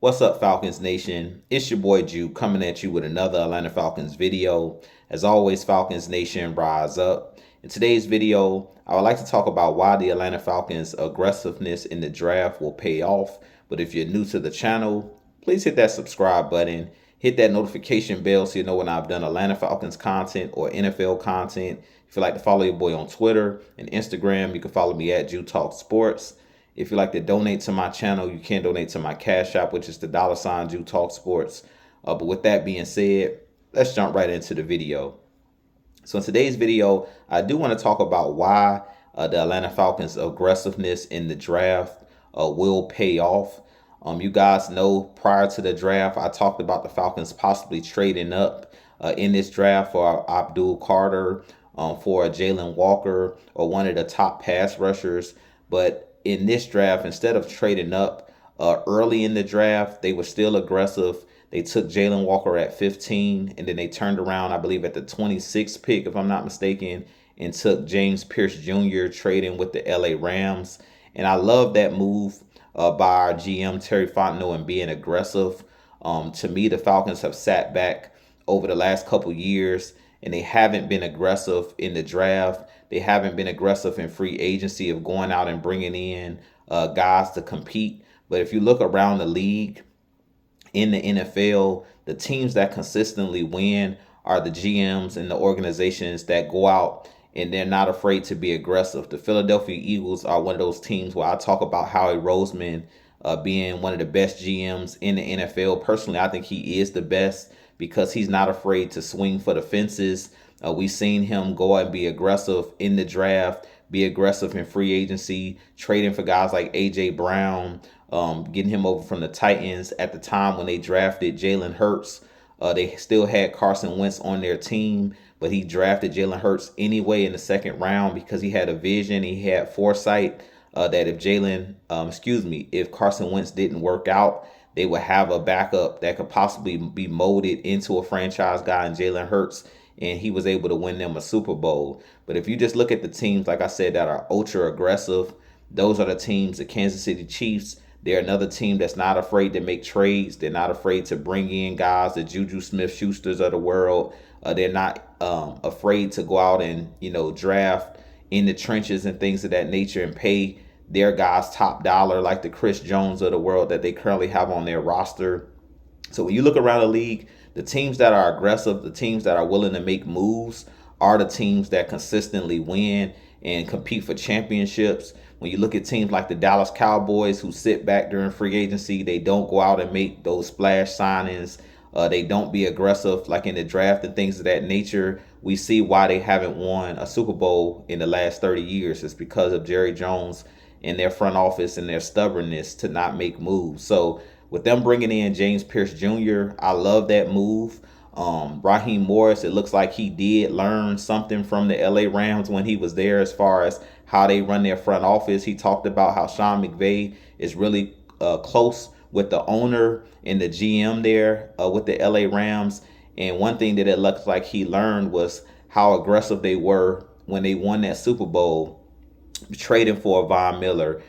What's up, Falcons Nation? It's your boy Jew coming at you with another Atlanta Falcons video. As always, Falcons Nation, rise up. In today's video, I would like to talk about why the Atlanta Falcons' aggressiveness in the draft will pay off. But if you're new to the channel, please hit that subscribe button. Hit that notification bell so you know when I've done Atlanta Falcons content or NFL content. If you'd like to follow your boy on Twitter and Instagram, you can follow me at Jew Talk Sports. If you'd like to donate to my channel, you can donate to my Cash App, which is the $ Jew Talk Sports. But with that being said, let's jump right into the video. So in today's video, I do want to talk about why the Atlanta Falcons' aggressiveness in the draft will pay off. You guys know prior to the draft, I talked about the Falcons possibly trading up in this draft for Abdul Carter, for Jalen Walker, or one of the top pass rushers. But in this draft, instead of trading up early in the draft, they were still aggressive. They took Jalen Walker at 15, and then they turned around, I believe, at the 26th pick, if I'm not mistaken, and took James Pierce Jr., trading with the LA Rams. And I love that move by our GM, Terry Fontenot, and being aggressive. To me, the Falcons have sat back over the last couple years, and they haven't been aggressive in the draft. They haven't been aggressive in free agency of going out and bringing in guys to compete. But if you look around the league, in the NFL, the teams that consistently win are the GMs and the organizations that go out and they're not afraid to be aggressive. The Philadelphia Eagles are one of those teams where I talk about Howie Roseman being one of the best GMs in the NFL. Personally, I think he is the best because he's not afraid to swing for the fences. We've seen him go out and be aggressive in the draft, be aggressive in free agency, trading for guys like A.J. Brown, getting him over from the Titans. At the time when they drafted Jalen Hurts, they still had Carson Wentz on their team, but he drafted Jalen Hurts anyway in the second round because he had a vision, he had foresight that if Carson Wentz didn't work out, they would have a backup that could possibly be molded into a franchise guy in Jalen Hurts, and he was able to win them a Super Bowl. But if you just look at the teams, like I said, that are ultra aggressive, those are the teams, the Kansas City Chiefs. They're another team that's not afraid to make trades. They're not afraid to bring in guys, the Juju Smith-Schusters of the world. They're not afraid to go out and, draft in the trenches and things of that nature and pay their guys top dollar, like the Chris Jones of the world that they currently have on their roster. So when you look around the league, the teams that are aggressive, the teams that are willing to make moves are the teams that consistently win and compete for championships. When you look at teams like the Dallas Cowboys, who sit back during free agency, they don't go out and make those splash signings. They don't be aggressive like in the draft and things of that nature. We see why they haven't won a Super Bowl in the last 30 years. It's because of Jerry Jones and their front office and their stubbornness to not make moves. So with them bringing in James Pierce Jr., I love that move. Raheem Morris, it looks like he did learn something from the LA Rams when he was there as far as how they run their front office. He talked about how Sean McVay is really close with the owner and the GM there with the LA Rams. And one thing that it looks like he learned was how aggressive they were when they won that Super Bowl, trading for Von Miller,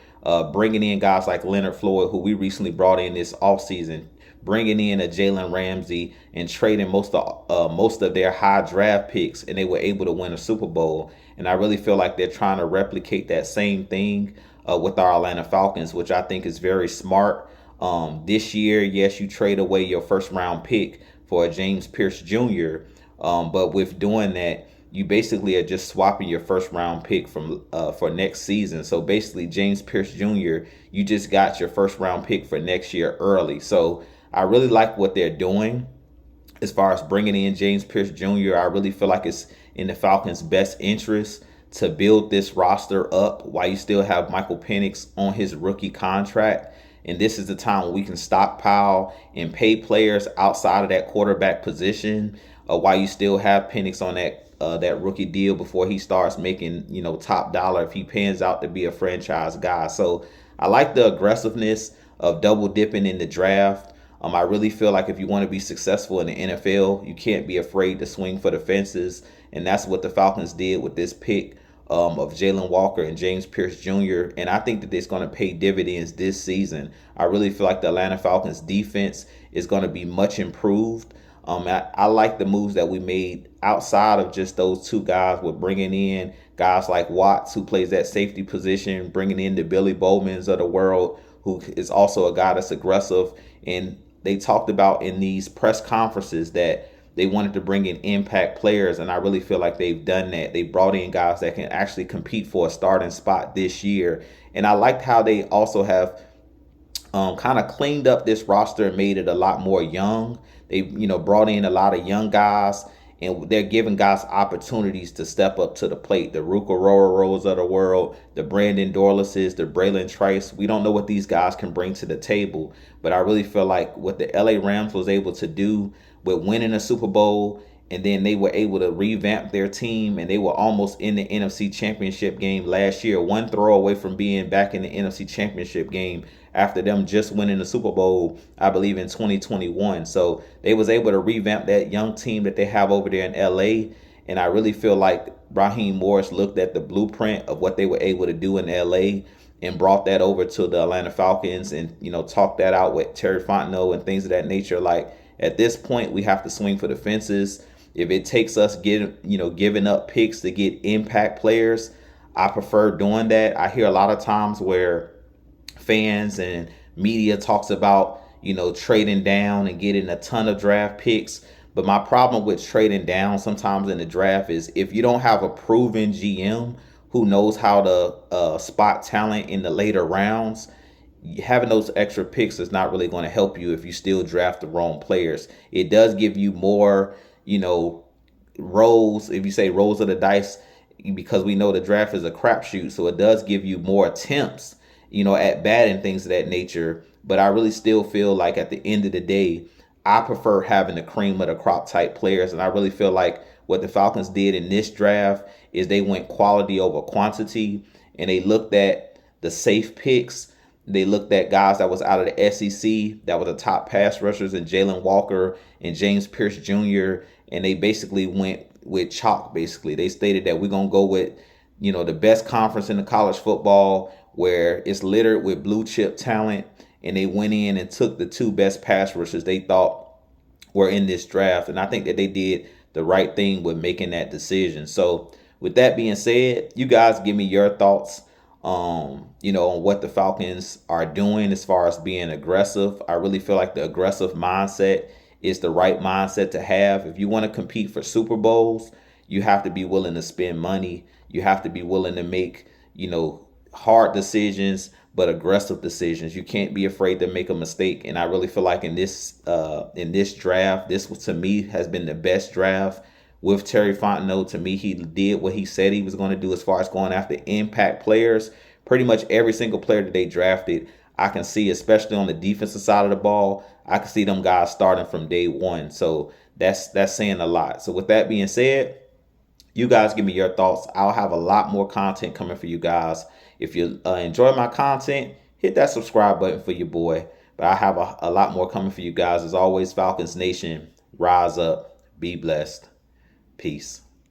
bringing in guys like Leonard Floyd, who we recently brought in this offseason, bringing in a Jalen Ramsey, and trading most of their high draft picks, and they were able to win a Super Bowl. And I really feel like they're trying to replicate that same thing with our Atlanta Falcons, which I think is very smart. This year, yes, you trade away your first round pick for a James Pierce Jr., but with doing that, you basically are just swapping your first round pick from for next season. So basically, James Pierce Jr., you just got your first round pick for next year early. So I really like what they're doing as far as bringing in James Pierce Jr. I really feel like it's in the Falcons' best interest to build this roster up while you still have Michael Penix on his rookie contract. And this is the time when we can stockpile and pay players outside of that quarterback position while you still have Penix on that rookie deal before he starts making, top dollar if he pans out to be a franchise guy. So I like the aggressiveness of double dipping in the draft. I really feel like if you want to be successful in the NFL, you can't be afraid to swing for the fences. And that's what the Falcons did with this pick of Jalen Walker and James Pierce Jr. And I think that it's going to pay dividends this season. I really feel like the Atlanta Falcons defense is going to be much improved. I like the moves that we made outside of just those two guys with bringing in guys like Watts, who plays that safety position, bringing in the Billy Bowmans of the world, who is also a guy that's aggressive. And they talked about in these press conferences that they wanted to bring in impact players, and I really feel like they've done that. They brought in guys that can actually compete for a starting spot this year. And I liked how they also have kind of cleaned up this roster and made it a lot more young. They, brought in a lot of young guys, and they're giving guys opportunities to step up to the plate. The Ruka Rororos of the world, the Brandon Dorleses, the Braylon Trice. We don't know what these guys can bring to the table, but I really feel like what the LA Rams was able to do with winning a Super Bowl, and then they were able to revamp their team, and they were almost in the NFC Championship game last year, one throw away from being back in the NFC Championship game after them just winning the Super Bowl, I believe, in 2021. So they was able to revamp that young team that they have over there in LA. And I really feel like Raheem Morris looked at the blueprint of what they were able to do in LA and brought that over to the Atlanta Falcons, and, talked that out with Terry Fontenot and things of that nature. Like, at this point, we have to swing for the fences. If it takes us giving up picks to get impact players, I prefer doing that. I hear a lot of times where fans and media talks about, trading down and getting a ton of draft picks. But my problem with trading down sometimes in the draft is if you don't have a proven GM who knows how to spot talent in the later rounds, having those extra picks is not really going to help you if you still draft the wrong players. It does give you more, rolls, if you say rolls of the dice, because we know the draft is a crapshoot. So it does give you more attempts, at bat and things of that nature. But I really still feel like at the end of the day, I prefer having the cream of the crop type players. And I really feel like what the Falcons did in this draft is they went quality over quantity, and they looked at the safe picks. They looked at guys that was out of the SEC that were the top pass rushers, and Jalen Walker and James Pierce Jr., and they basically went with chalk. Basically, they stated that we're going to go with, the best conference in the college football, where it's littered with blue chip talent, and they went in and took the two best pass rushers they thought were in this draft. And I think that they did the right thing with making that decision. So with that being said, you guys give me your thoughts on what the Falcons are doing as far as being aggressive. I really feel like the aggressive mindset is the right mindset to have. If you want to compete for Super Bowls, you have to be willing to spend money. You have to be willing to make, hard decisions, but aggressive decisions. You can't be afraid to make a mistake. And I really feel like in this draft, this to me has been the best draft with Terry Fontenot. To me, he did what he said he was going to do as far as going after impact players. Pretty much every single player that they drafted, I can see, especially on the defensive side of the ball, I can see them guys starting from day one. So that's saying a lot. So with that being said, you guys give me your thoughts. I'll have a lot more content coming for you guys. If you enjoy my content, hit that subscribe button for your boy. But I have a lot more coming for you guys. As always, Falcons Nation, rise up, be blessed. Peace.